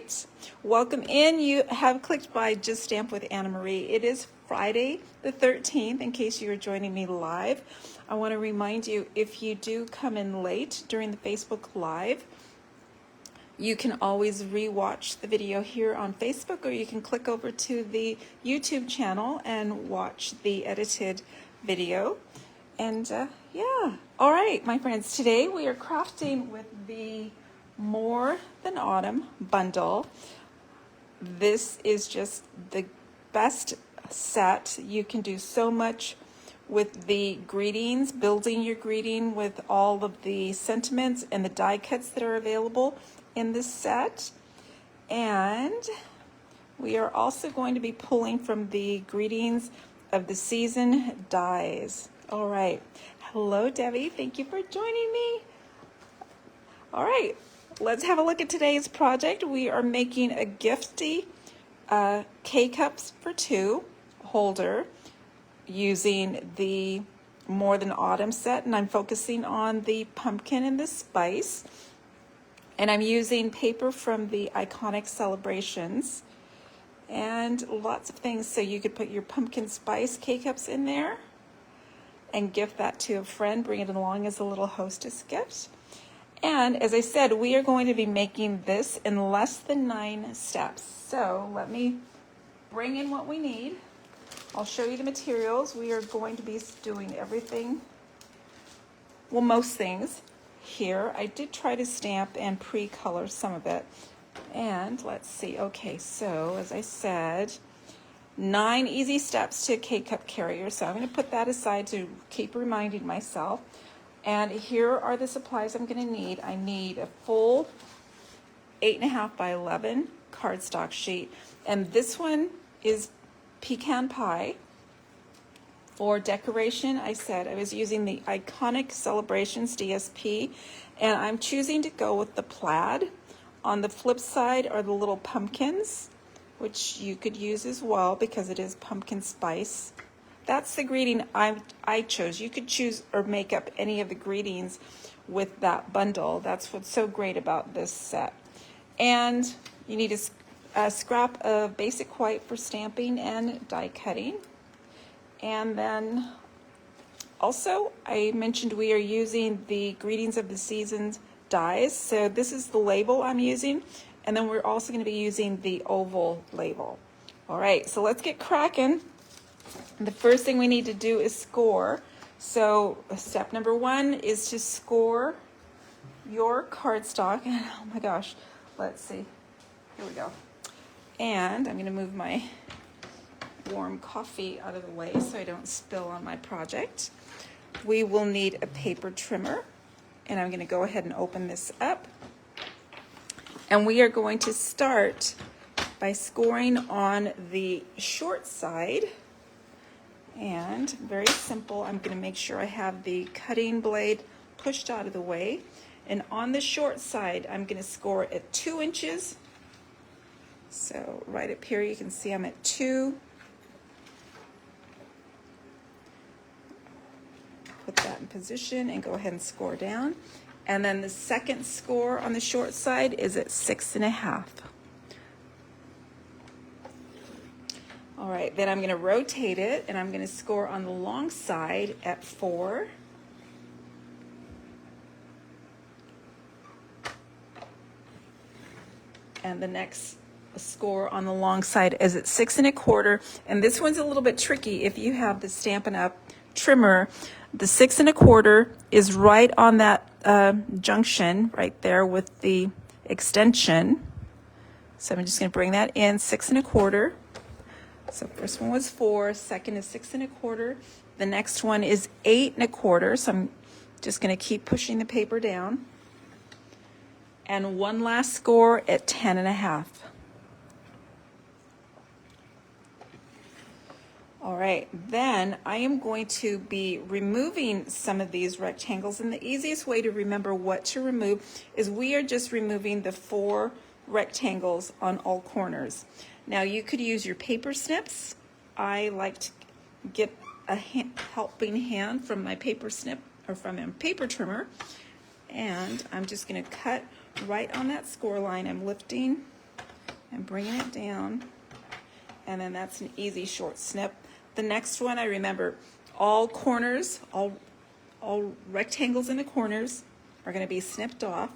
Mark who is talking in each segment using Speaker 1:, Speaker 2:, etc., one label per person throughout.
Speaker 1: right, welcome in. You have clicked by Just Stamp with Anna Marie. It is Friday the 13th, in case you are joining me live. I want to remind you, if you do come in late during the Facebook Live, you can always re-watch the video here on Facebook, or you can click over to the YouTube channel and watch the edited video. And yeah, all right, my friends, today we are crafting with the More Than Autumn bundle. This is just the best set. You can do so much with the greetings, building your greeting with all of the sentiments and the die cuts that are available in this set. And we are also going to be pulling from the greetings of the season dies. All right. Hello, Debbie. Thank you for joining me. All right. Let's have a look at today's project. We are making a gifty K-Cups for 2 holder using the More Than Autumn set, and I'm focusing on the pumpkin and the spice. And I'm using paper from the Iconic Celebrations and lots of things, so you could put your pumpkin spice K-Cups in there and gift that to a friend, bring it along as a little hostess gift. And as I said, we are going to be making this in less than 9 steps. So let me bring in what we need. I'll show you the materials. We are going to be doing everything, well, most things here. I did try to stamp and pre-color some of it. And let's see. Okay, so as I said, 9 easy steps to a K-Cup carrier. So I'm going to put that aside to keep reminding myself. And here are the supplies I'm going to need. I need a full 8.5 by 11 cardstock sheet. And this one is pecan pie. For decoration, I said I was using the Iconic Celebrations DSP, and I'm choosing to go with the plaid. On the flip side are the little pumpkins, which you could use as well because it is pumpkin spice. That's the greeting I chose. You could choose or make up any of the greetings with that bundle. That's what's so great about this set. And you need a scrap of basic white for stamping and die cutting. And then also I mentioned we are using the Greetings of the Seasons dies. So this is the label I'm using. And then we're also going to be using the oval label. All right, so let's get cracking. The first thing we need to do is score. So step number 1 is to score your cardstock. Oh my gosh, let's see. Here we go. And I'm going to move my warm coffee out of the way so I don't spill on my project. We will need a paper trimmer, and I'm going to go ahead and open this up. And we are going to start by scoring on the short side. And very simple, I'm going to make sure I have the cutting blade pushed out of the way. And on the short side, I'm going to score at 2 inches. So right up here, you can see I'm at 2. Put that in position and go ahead and score down. And then the second score on the short side is at 6.5. All right, then I'm going to rotate it, and I'm going to score on the long side at 4. And the next score on the long side is at 6.25. And this one's a little bit tricky if you have the Stampin' Up trimmer. The 6.25 is right on that junction right there with the extension. So I'm just going to bring that in 6.25. So first one was 4, second is 6.25. The next one is 8.25. So I'm just going to keep pushing the paper down. And one last score at 10.5. All right, then I am going to be removing some of these rectangles, and the easiest way to remember what to remove is we are just removing the 4 rectangles on all corners. Now you could use your paper snips. I like to get a helping hand from my paper snip or from a paper trimmer, and I'm just going to cut right on that score line. I'm lifting and bringing it down. And then that's an easy short snip. The next one, I remember all corners, all rectangles in the corners are going to be snipped off.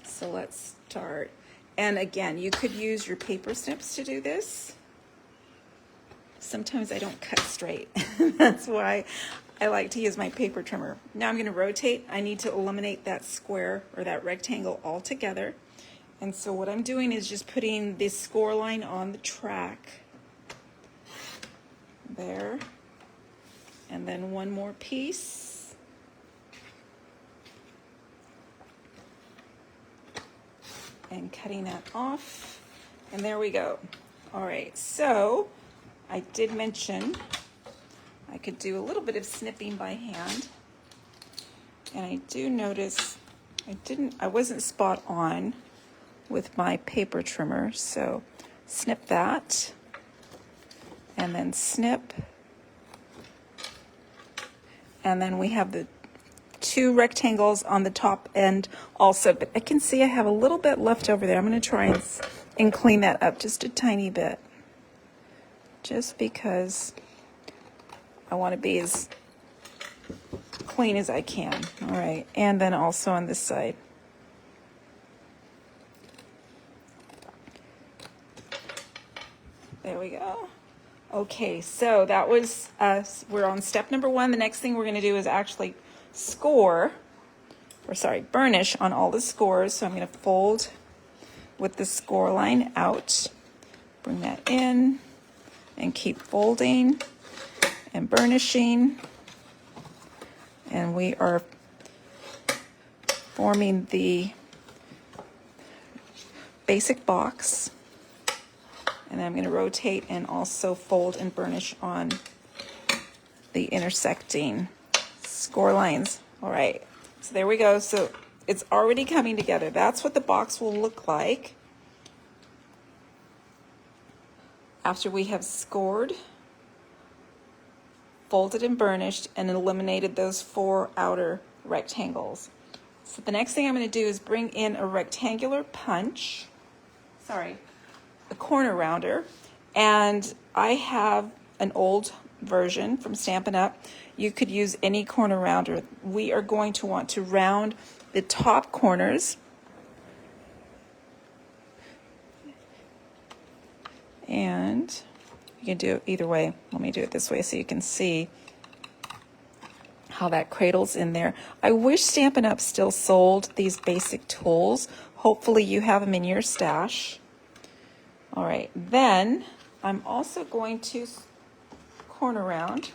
Speaker 1: So let's start. And again, you could use your paper snips to do this. Sometimes I don't cut straight. That's why I like to use my paper trimmer. Now I'm going to rotate. I need to eliminate that square or that rectangle altogether. And so what I'm doing is just putting this score line on the track. There. And then one more piece. And cutting that off. And there we go. All right, so I did mention I could do a little bit of snipping by hand. And I do notice I wasn't spot on with my paper trimmer, so snip that. And then snip. And then we have the two rectangles on the top end also, but I can see I have a little bit left over there. I'm going to try and clean that up just a tiny bit, just because I want to be as clean as I can. All right, and then also on this side. There we go. Okay, so that was us. We're on step number 1. The next thing we're going to do is actually burnish on all the scores. So I'm going to fold with the score line out, bring that in, and keep folding and burnishing. And we are forming the basic box. And then I'm going to rotate and also fold and burnish on the intersecting score lines. All right, so there we go. So it's already coming together. That's what the box will look like after we have scored, folded and burnished, and eliminated those 4 outer rectangles. So the next thing I'm going to do is bring in a rectangular punch. A corner rounder, and I have an old version from Stampin' Up. You could use any corner rounder. We are going to want to round the top corners, and you can do it either way. Let me do it this way so you can see how that cradles in there. I wish Stampin' Up still sold these basic tools. Hopefully you have them in your stash. All right, then I'm also going to corner round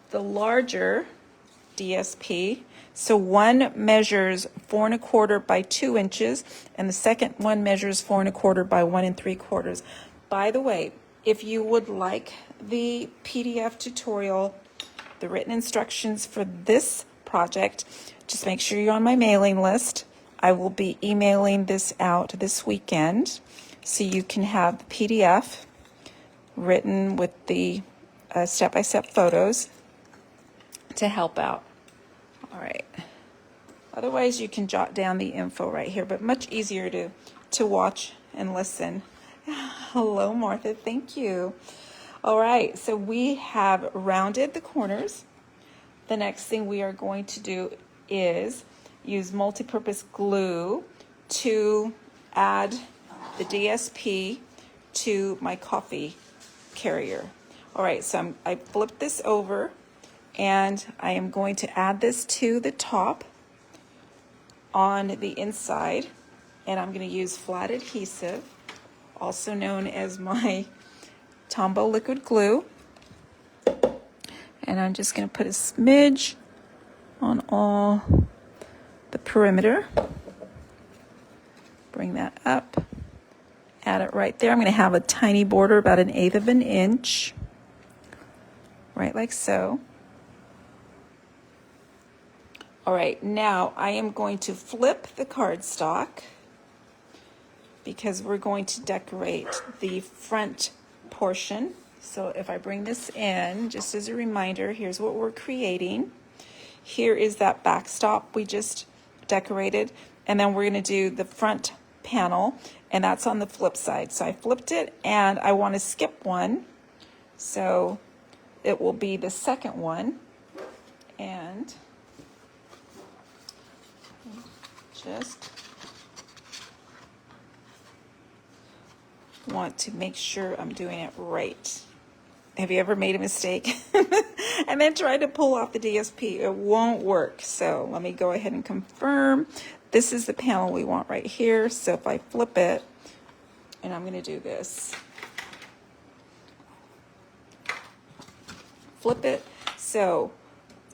Speaker 1: the larger DSP. So one measures 4 1/4 by 2 inches, and the second one measures 4 1/4 by 1 3/4. By the way, if you would like the PDF tutorial, the written instructions for this project, just make sure you're on my mailing list. I will be emailing this out this weekend, so you can have the PDF written with the step-by-step photos to help out. All right. Otherwise, you can jot down the info right here, but much easier to watch and listen. Hello, Martha. Thank you. All right. So we have rounded the corners. The next thing we are going to do is use multi-purpose glue to add the DSP to my coffee carrier. All right, so I flipped this over, and I am going to add this to the top on the inside, and I'm going to use flat adhesive, also known as my Tombow liquid glue, and I'm just going to put a smidge on all the perimeter. Bring that up, add it right there. I'm going to have a tiny border about 1/8 of an inch, right like so. All right, now I am going to flip the cardstock because we're going to decorate the front portion. So if I bring this in, just as a reminder, here's what we're creating. Here is that backstop we just decorated, and then we're going to do the front panel, and that's on the flip side. So I flipped it, and I want to skip one, so it will be the second one, and just want to make sure I'm doing it right. Have you ever made a mistake and then tried to pull off the DSP? It won't work. So let me go ahead and confirm. This is the panel we want right here. So if I flip it, and I'm going to do this, flip it. So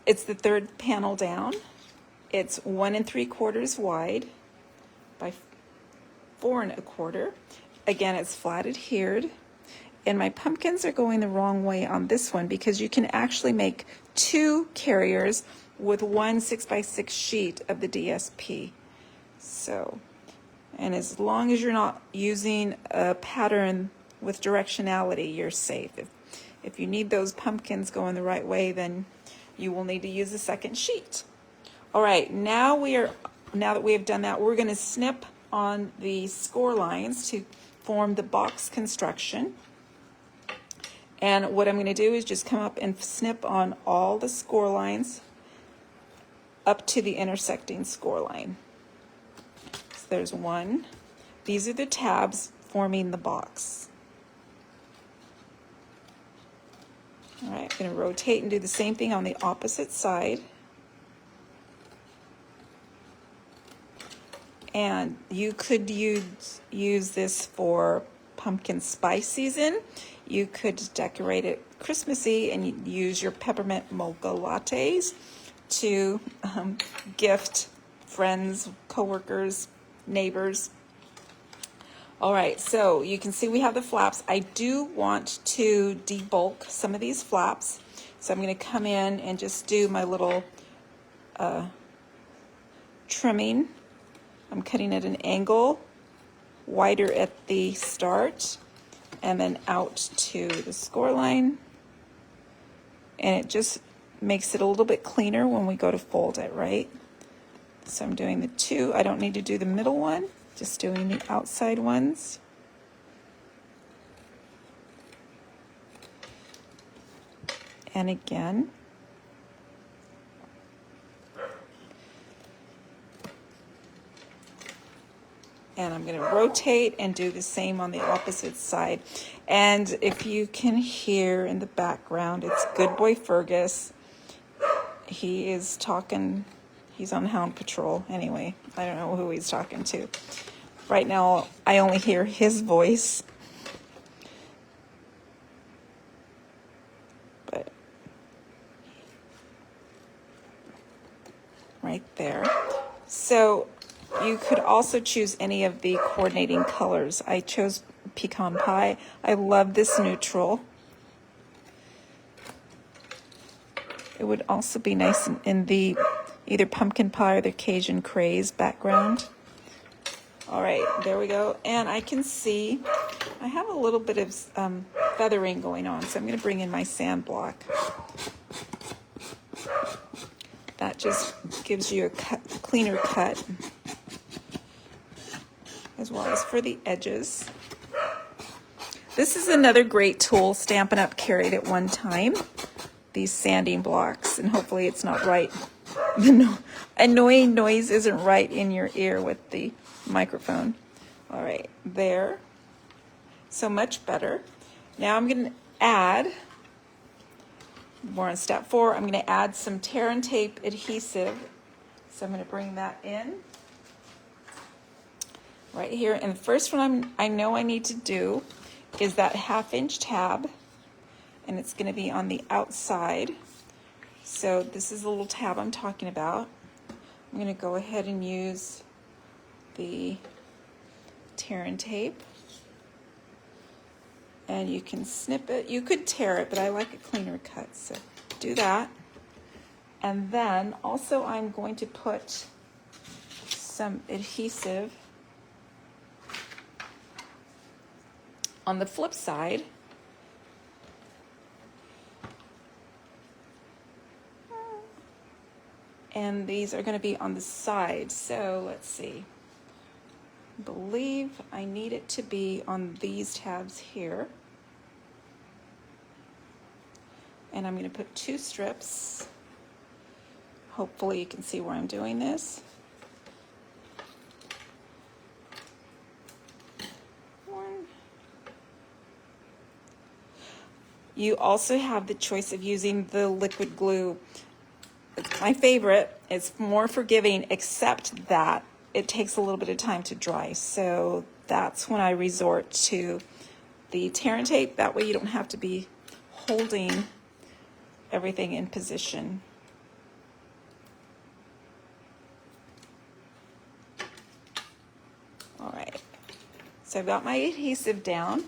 Speaker 1: it's the third panel down. It's 1 3/4 wide by 4 1/4. Again, it's flat adhered. And my pumpkins are going the wrong way on this one because you can actually make 2 carriers with 1 6x6 sheet of the DSP. So, and as long as you're not using a pattern with directionality, you're safe. If you need those pumpkins going the right way, then you will need to use a second sheet. All right, now that we have done that, we're going to snip on the score lines to form the box construction. And what I'm going to do is just come up and snip on all the score lines up to the intersecting score line. So there's one. These are the tabs forming the box. All right, I'm going to rotate and do the same thing on the opposite side. And you could use this for pumpkin spice season. You could decorate it Christmassy and use your peppermint mocha lattes to gift friends, coworkers, neighbors. All right, so you can see we have the flaps. I do want to debulk some of these flaps. So I'm going to come in and just do my little trimming. I'm cutting at an angle, wider at the start, and then out to the score line. And it just makes it a little bit cleaner when we go to fold it, right? So I'm doing the 2. I don't need to do the middle one, just doing the outside ones. And again. And I'm going to rotate and do the same on the opposite side. And if you can hear in the background, it's good boy Fergus. He is talking, he's on Hound Patrol. Anyway, I don't know who he's talking to. Right now, I only hear his voice. But right there. So you could also choose any of the coordinating colors. I chose pecan pie. I love this neutral. It would also be nice in the either pumpkin pie or the Cajun craze background. All right, there we go. And I can see I have a little bit of feathering going on, so I'm going to bring in my sand block. That just gives you a cleaner cut, as well as for the edges. This is another great tool Stampin' Up! Carried at one time, these sanding blocks, and hopefully it's not right. The annoying noise isn't right in your ear with the microphone. All right, there. So much better. Now I'm going to add, we're on step 4, I'm going to add some tear and tape adhesive. So I'm going to bring that in right here. And the first one I know I need to do is that 1/2 inch tab, and it's going to be on the outside. So this is the little tab I'm talking about. I'm going to go ahead and use the tear and tape. And you can snip it. You could tear it, but I like a cleaner cut, so do that. And then also I'm going to put some adhesive on the flip side. and these are going to be on the side. So let's see. I believe I need it to be on these tabs here. And I'm going to put 2 strips. Hopefully you can see where I'm doing this. You also have the choice of using the liquid glue. It's my favorite. It's more forgiving, except that it takes a little bit of time to dry. So that's when I resort to the tear and tape. That way you don't have to be holding everything in position. All right, so I've got my adhesive down.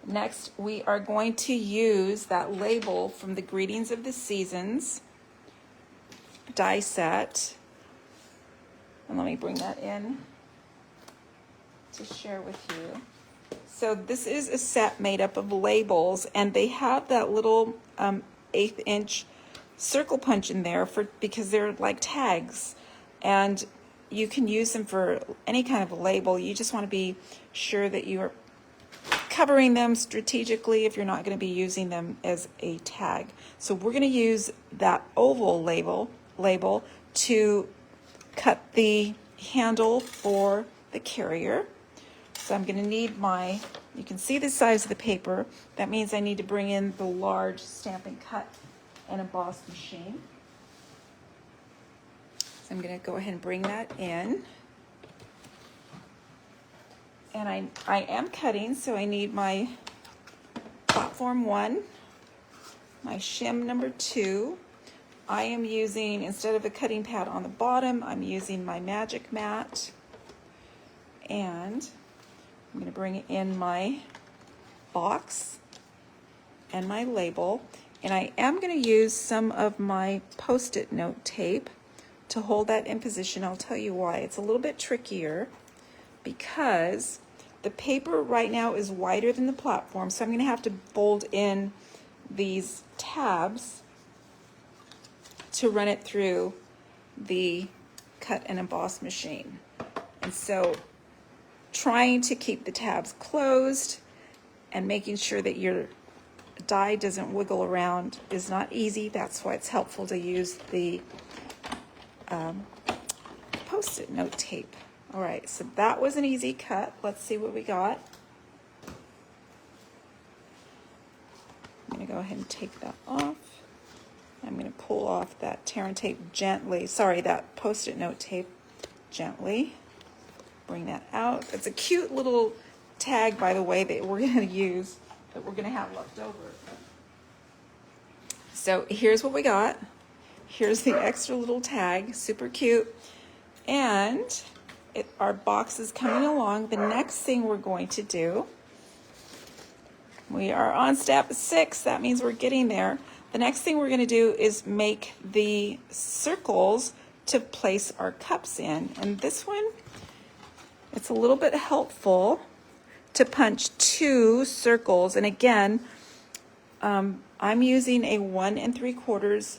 Speaker 1: Next, we are going to use that label from the Greetings of the Seasons die set. And let me bring that in to share with you. So this is a set made up of labels, and they have that little 1/8 inch circle punch in there because they're like tags. And you can use them for any kind of a label. You just want to be sure that you are covering them strategically if you're not going to be using them as a tag. So we're going to use that oval label to cut the handle for the carrier. So I'm going to need you can see the size of the paper. That means I need to bring in the large Stampin' Cut and Emboss machine. So I'm going to go ahead and bring that in. And I am cutting, so I need my platform 1, my shim number 2. I am using, instead of a cutting pad on the bottom, I'm using my magic mat. And I'm going to bring in my box and my label. And I am going to use some of my Post-it note tape to hold that in position. I'll tell you why. It's a little bit trickier because the paper right now is wider than the platform, so I'm going to have to fold in these tabs to run it through the cut and emboss machine. And so trying to keep the tabs closed and making sure that your die doesn't wiggle around is not easy. That's why it's helpful to use the Post-it note tape. All right, so that was an easy cut. Let's see what we got. I'm going to go ahead and take that off. I'm going to pull off that tear and tape gently. Sorry, that Post-it note tape gently. Bring that out. It's a cute little tag, by the way, that we're going to use, that we're going to have left over. So here's what we got. Here's the extra little tag, super cute. And our box is coming along. The next thing we're going to do, we are on step 6. That means we're getting there. The next thing we're going to do is make the circles to place our cups in. And this one, it's a little bit helpful to punch 2 circles. And again, I'm using a 1 3/4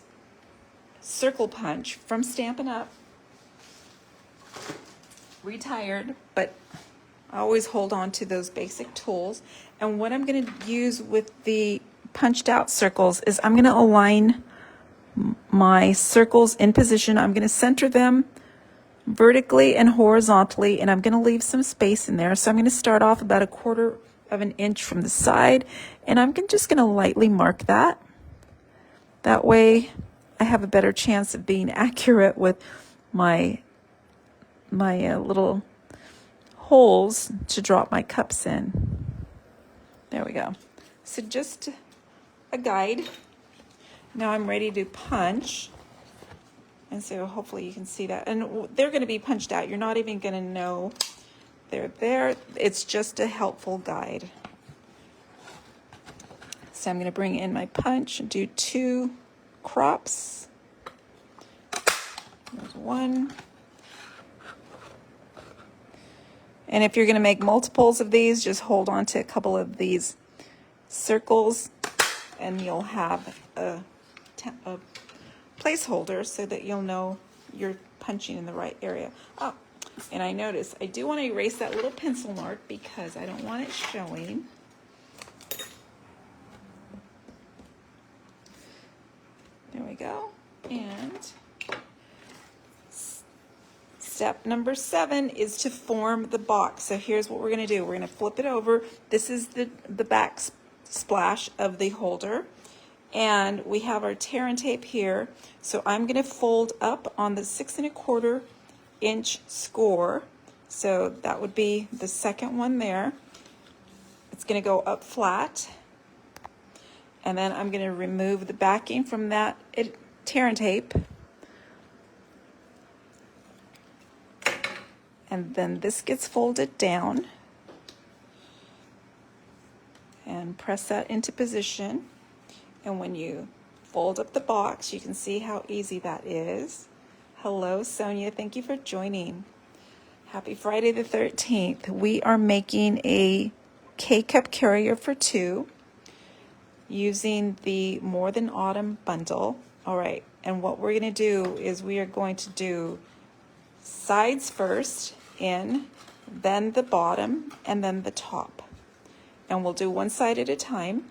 Speaker 1: circle punch from Stampin' Up. Retired, but I always hold on to those basic tools. And what I'm going to use with the punched out circles is I'm going to align my circles in position. I'm going to center them vertically and horizontally, and I'm going to leave some space in there. So I'm going to start off about 1/4 of an inch from the side, and I'm just going to lightly mark that. That way I have a better chance of being accurate with my little holes to drop my cups in. There we go. So just a guide. Now I'm ready to punch. And so hopefully you can see that. And they're going to be punched out. You're not even going to know they're there. It's just a helpful guide. So I'm going to bring in my punch and do 2 crops. There's 1. And if you're going to make multiples of these, just hold on to a couple of these circles and you'll have a placeholder so that you'll know you're punching in the right area. Oh, and I notice I do want to erase that little pencil mark because I don't want it showing. There we go. And step number 7 is to form the box. So here's what we're going to do. We're going to flip it over. This is the back splash of the holder. And we have our tear and tape here. So I'm going to fold up on the 6 1/4 inch score. So that would be the second one there. It's going to go up flat. And then I'm going to remove the backing from that tear and tape. And then this gets folded down. And press that into position. And when you fold up the box, you can see how easy that is. Hello, Sonia. Thank you for joining. Happy Friday the 13th. We are making a K-Cup carrier for 2 using the More Than Autumn bundle. All right, and what we're going to do is we are going to do sides first in, then the bottom, and then the top. And we'll do one side at a time.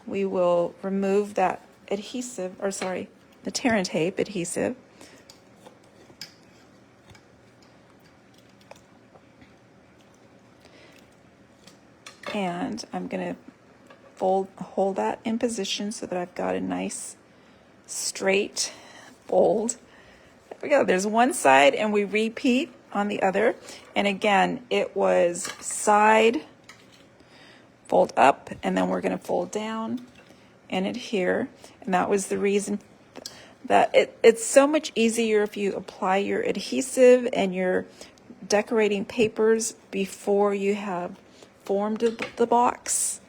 Speaker 1: We will remove that adhesive, or sorry, the tear and tape adhesive. And I'm going to hold that in position so that I've got a nice straight fold. There we go. There's one side and we repeat on the other. And again, it was side, fold up, and then we're going to fold down and adhere. And that was the reason that it's so much easier if you apply your adhesive and your decorating papers before you have formed the box.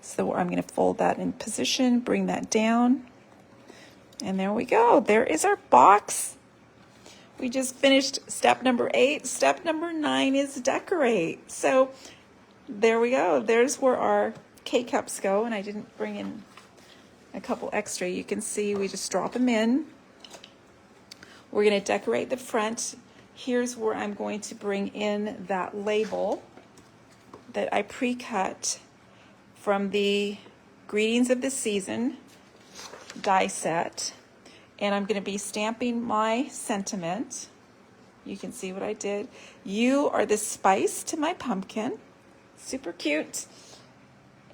Speaker 1: So I'm going to fold that in position, bring that down, and there we go. There is our box. We just finished step number 8. Step number 9 is decorate. So there we go. There's where our K-cups go, and I didn't bring in a couple extra. You can see we just drop them in. We're going to decorate the front. Here's where I'm going to bring in that label that I pre-cut from the Greetings of the Season die set. And I'm going to be stamping my sentiment. You can see what I did. You are the spice to my pumpkin. Super cute.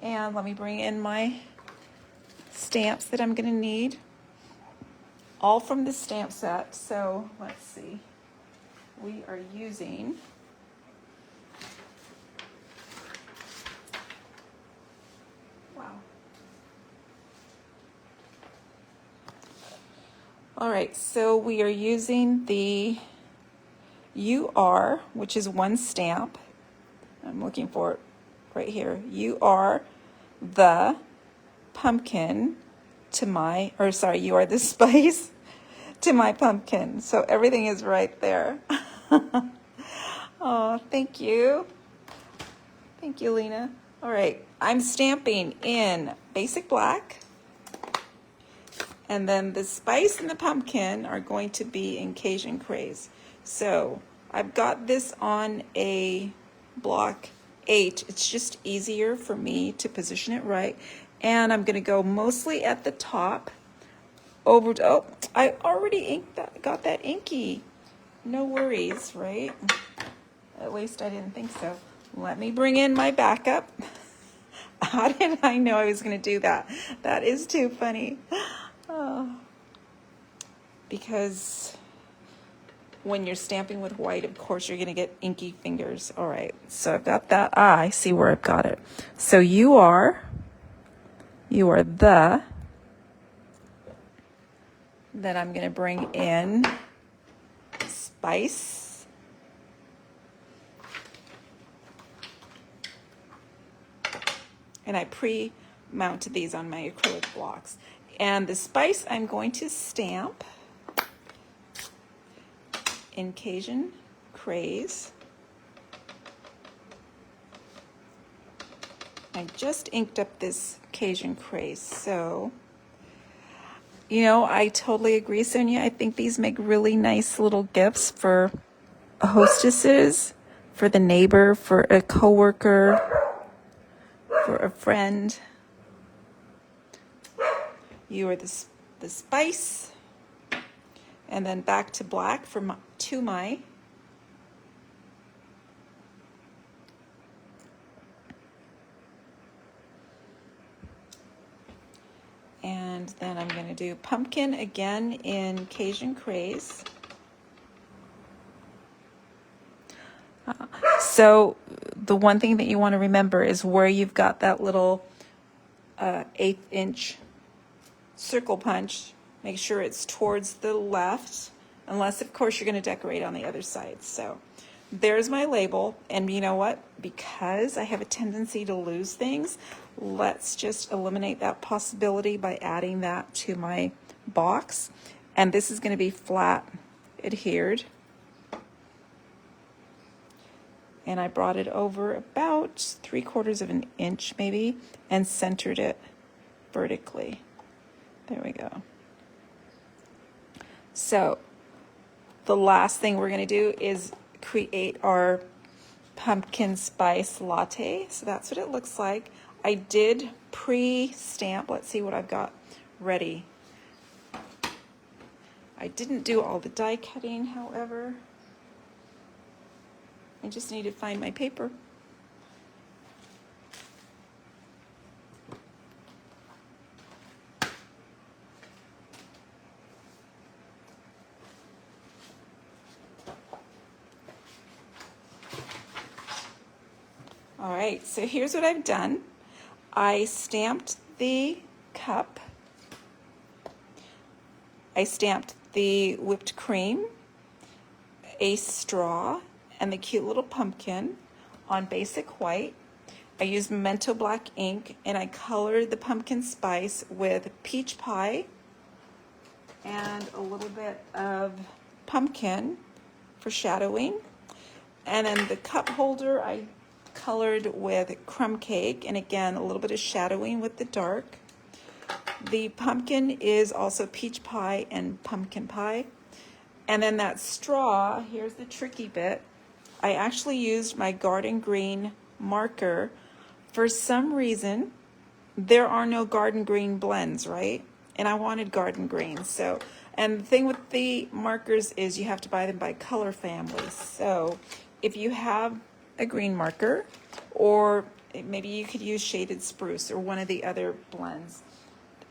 Speaker 1: And let me bring in my stamps that I'm going to need. All from the stamp set. So let's see. We are using all right, so we are using the UR, which is one stamp. I'm looking for it right here. You are the pumpkin to my, or sorry, you are the spice to my pumpkin. So everything is right there. Oh, thank you. Thank you, Lena. All right, I'm stamping in basic black. And then the spice and the pumpkin are going to be in Cajun Craze. So I've got this on a block 8. It's just easier for me to position it right. And I'm going to go mostly at the top. Over to, oh, I already inked that, got that inky. No worries, right? At least I didn't think so. Let me bring in my backup. How did I know I was going to do that? That is too funny. Oh. Because when you're stamping with white, of course, you're going to get inky fingers. All right, so I've got that. Ah, I see where I've got it. So you are the, then I'm going to bring in spice. And I pre-mounted these on my acrylic blocks. And the spice I'm going to stamp in Cajun Craze. I just inked up this Cajun Craze, so You know, I totally agree, Sonia. I think these make really nice little gifts for hostesses, for the neighbor, for a coworker, for a friend. You are the spice, and then back to black for my, to my. And then I'm going to do pumpkin again in Cajun Craze. So the one thing that you want to remember is where you've got that little 1/8 inch circle punch, make sure it's towards the left, unless of course you're going to decorate on the other side. So there's my label, and you know what? Because I have a tendency to lose things, let's just eliminate that possibility by adding that to my box. And this is going to be flat adhered. And I brought it over about 3/4 of an inch maybe and centered it vertically. There we go. So the last thing we're going to do is create our pumpkin spice latte. So that's what it looks like. I did pre-stamp. Let's see what I've got ready. I didn't do all the die cutting, however. I just need to find my paper. All right, so here's what I've done. I stamped the cup. I stamped the whipped cream, a straw, and the cute little pumpkin on basic white. I used Memento black ink, and I colored the pumpkin spice with peach pie and a little bit of pumpkin for shadowing. And then the cup holder I colored with crumb cake, and again a little bit of shadowing with the dark. The pumpkin is also peach pie and pumpkin pie. And then that straw, here's the tricky bit. I actually used my garden green marker. For some reason, there are no garden green blends, right? And I wanted garden green. So, and the thing with the markers is you have to buy them by color family. So if you have a green marker, or maybe you could use shaded spruce or one of the other blends.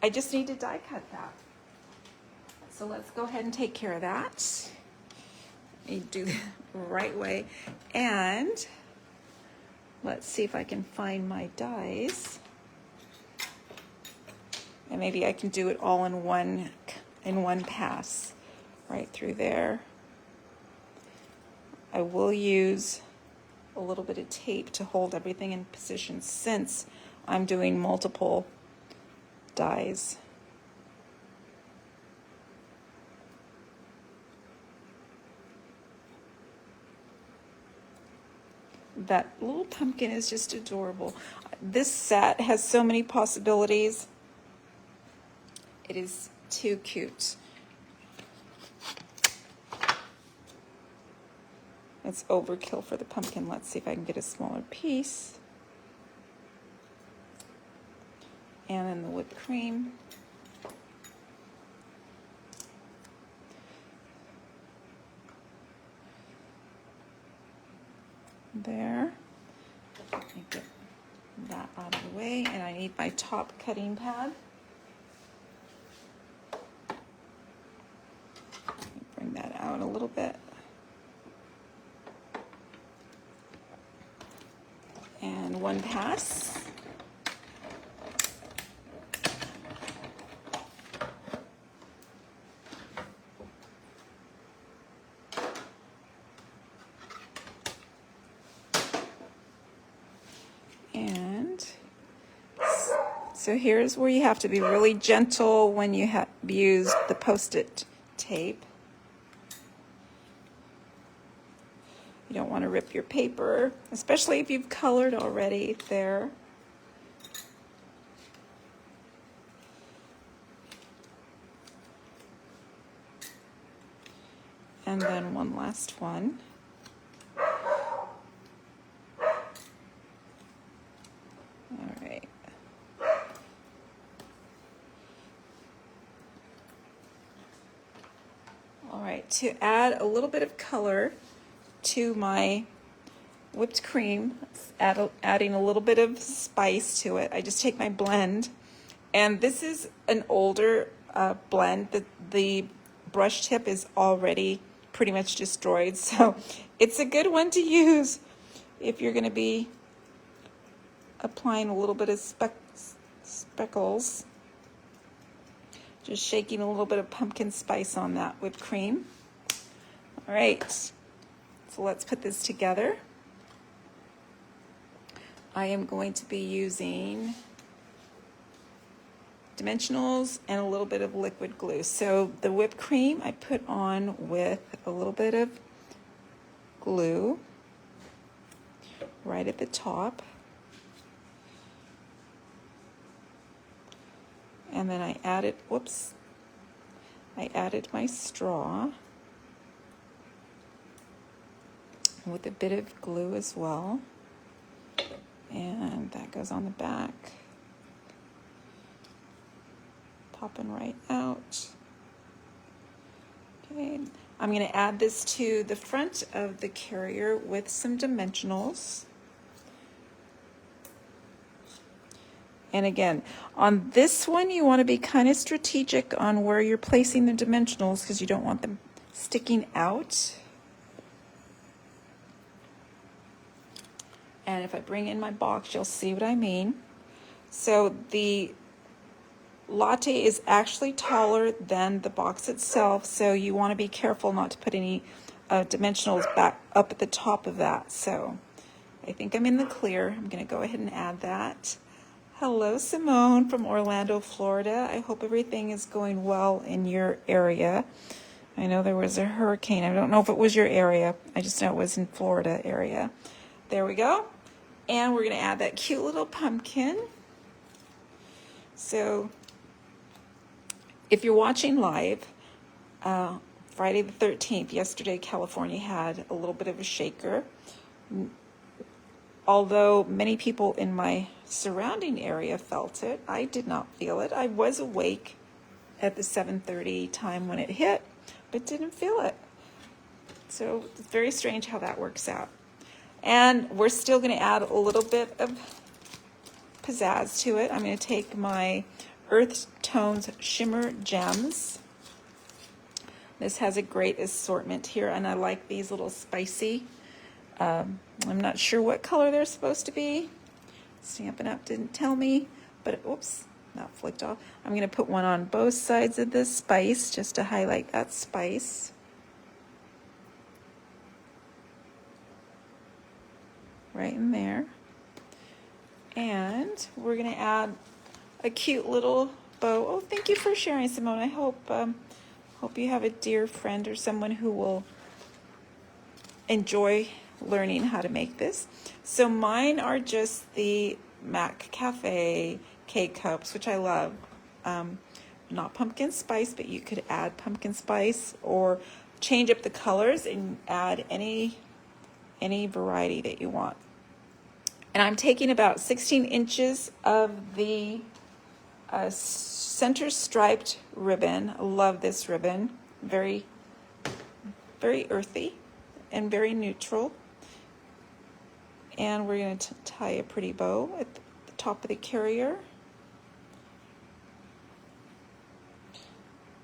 Speaker 1: I just need to die cut that. So let's go ahead and take care of that. You do the right way. And let's see if I can find my dies. And maybe I can do it all in one pass right through there. I will use a little bit of tape to hold everything in position since I'm doing multiple dies. That little pumpkin is just adorable. This set has so many possibilities. It is too cute. It's overkill for the pumpkin. Let's see if I can get a smaller piece. And then the whipped cream. There. Let me get that out of the way. And I need my top cutting pad. Let me bring that out a little bit. And one pass. And so here's where you have to be really gentle when you use the Post-it tape. You don't want to rip your paper, especially if you've colored already there. And then one last one. All right. All right, to add a little bit of color to my whipped cream, adding a little bit of spice to it, I just take my blend, and this is an older blend. The brush tip is already pretty much destroyed, so it's a good one to use if you're going to be applying a little bit of speckles. Just shaking a little bit of pumpkin spice on that whipped cream. All right, so let's put this together. I am going to be using dimensionals and a little bit of liquid glue. So the whipped cream I put on with a little bit of glue right at the top. And then I added, I added my straw with a bit of glue as well. And that goes on the back. Popping right out. Okay, I'm going to add this to the front of the carrier with some dimensionals. And again, on this one, you want to be kind of strategic on where you're placing the dimensionals because you don't want them sticking out. And if I bring in my box, you'll see what I mean. So the latte is actually taller than the box itself, so you want to be careful not to put any dimensionals back up at the top of that. So I think I'm in the clear. I'm going to go ahead and add that. Hello, Simone from Orlando, Florida. I hope everything is going well in your area. I know there was a hurricane. I don't know if it was your area. I just know it was in Florida area. There we go. And we're going to add that cute little pumpkin. So if you're watching live, Friday the 13th, yesterday California had a little bit of a shaker. Although many people in my surrounding area felt it, I did not feel it. I was awake at the 7:30 time when it hit, but didn't feel it. So it's very strange how that works out. And we're still going to add a little bit of pizzazz to it. I'm going to take my Earth Tones Shimmer Gems. This has a great assortment here, and I like these little spicy. I'm not sure what color they're supposed to be. Stampin' Up didn't tell me, but oops, that flicked off. I'm going to put one on both sides of this spice just to highlight that spice. Right in there. And we're going to add a cute little bow. Oh, thank you for sharing, Simone. I hope you have a dear friend or someone who will enjoy learning how to make this. So mine are just the Mac Cafe K-Cups, which I love. Not pumpkin spice, but you could add pumpkin spice or change up the colors and add any variety that you want. And I'm taking about 16 inches of the center striped ribbon. I love this ribbon. Very, very earthy and very neutral. And we're going to tie a pretty bow at the top of the carrier.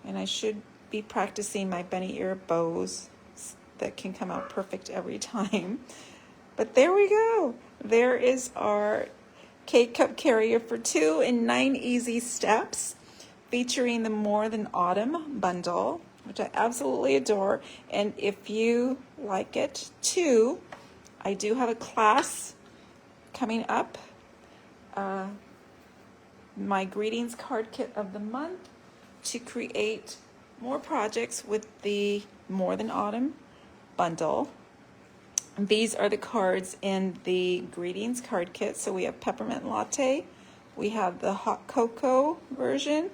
Speaker 1: And I should be practicing my bunny ear bows that can come out perfect every time. But there we go. There is our K-Cup carrier for 2 in 9 easy steps, featuring the More Than Autumn bundle, which I absolutely adore. And if you like it too, I do have a class coming up, my greetings card kit of the month, to create more projects with the More Than Autumn bundle. And these are the cards in the greetings card kit. So we have peppermint latte, we have the hot cocoa version,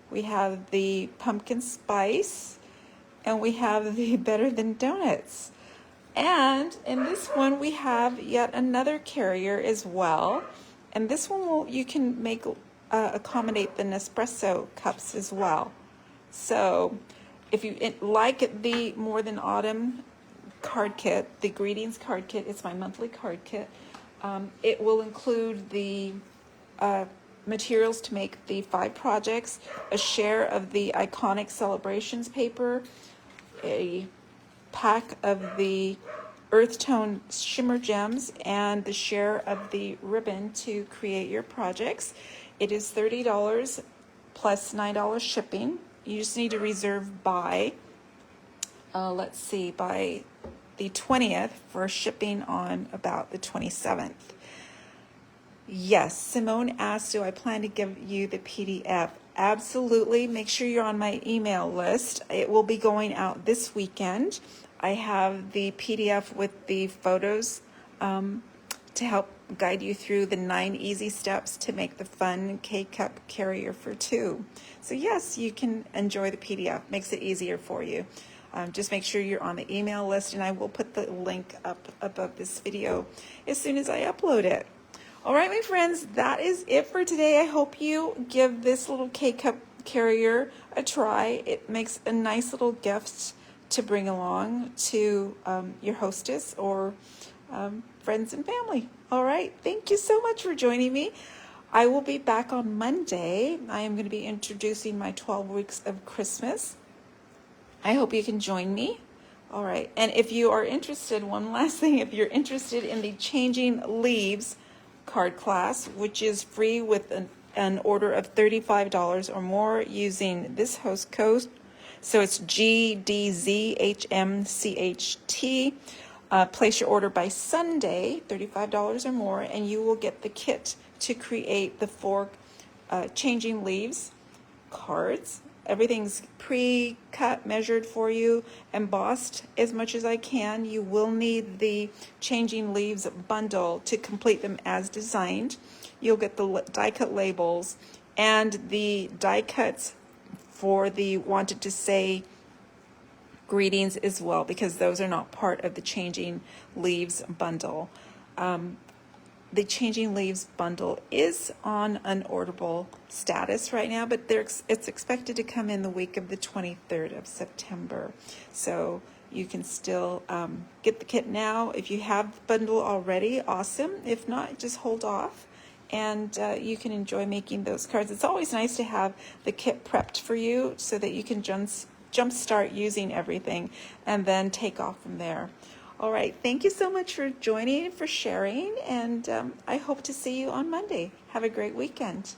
Speaker 1: we have the pumpkin spice, and we have the Better Than Donuts. And in this one, we have yet another carrier as well. And this one you can make accommodate the Nespresso cups as well. So if you like the More Than Autumn card kit, the Greetings card kit, it's my monthly card kit. It will include the materials to make the 5 projects, a share of the Iconic Celebrations paper, a pack of the Earth Tone Shimmer Gems, and the share of the ribbon to create your projects. It is $30 plus $9 shipping. You just need to reserve by, let's see, by the 20th for shipping on about the 27th. Yes, Simone asked, do I plan to give you the PDF? Absolutely. Make sure you're on my email list. It will be going out this weekend. I have the PDF with the photos to help guide you through the 9 easy steps to make the fun K-Cup carrier for 2. So yes, you can enjoy the PDF. Makes it easier for you. Just make sure you're on the email list, and I will put the link up above this video as soon as I upload it. All right, my friends, that is it for today. I hope you give this little K-Cup carrier a try. It makes a nice little gift to bring along to your hostess or friends and family. All right, thank you so much for joining me. I will be back on Monday. I am going to be introducing my 12 weeks of Christmas. I hope you can join me. All right, and if you are interested, one last thing, if you're interested in the Changing Leaves card class, which is free with an order of $35 or more using this host code, so it's GDZHMCHT. Place your order by Sunday, $35 or more, and you will get the kit to create the 4 Changing Leaves cards. Everything's pre-cut, measured for you, embossed as much as I can. You will need the Changing Leaves bundle to complete them as designed. You'll get the die cut labels and the die cuts for the Wanted to Say greetings as well, because those are not part of the Changing Leaves bundle. The Changing Leaves bundle is on unorderable status right now, but it's expected to come in the week of the 23rd of September. So you can still get the kit now. If you have the bundle already, awesome. If not, just hold off, and you can enjoy making those cards. It's always nice to have the kit prepped for you so that you can jumpstart using everything and then take off from there. All right, thank you so much for joining, for sharing, and I hope to see you on Monday. Have a great weekend.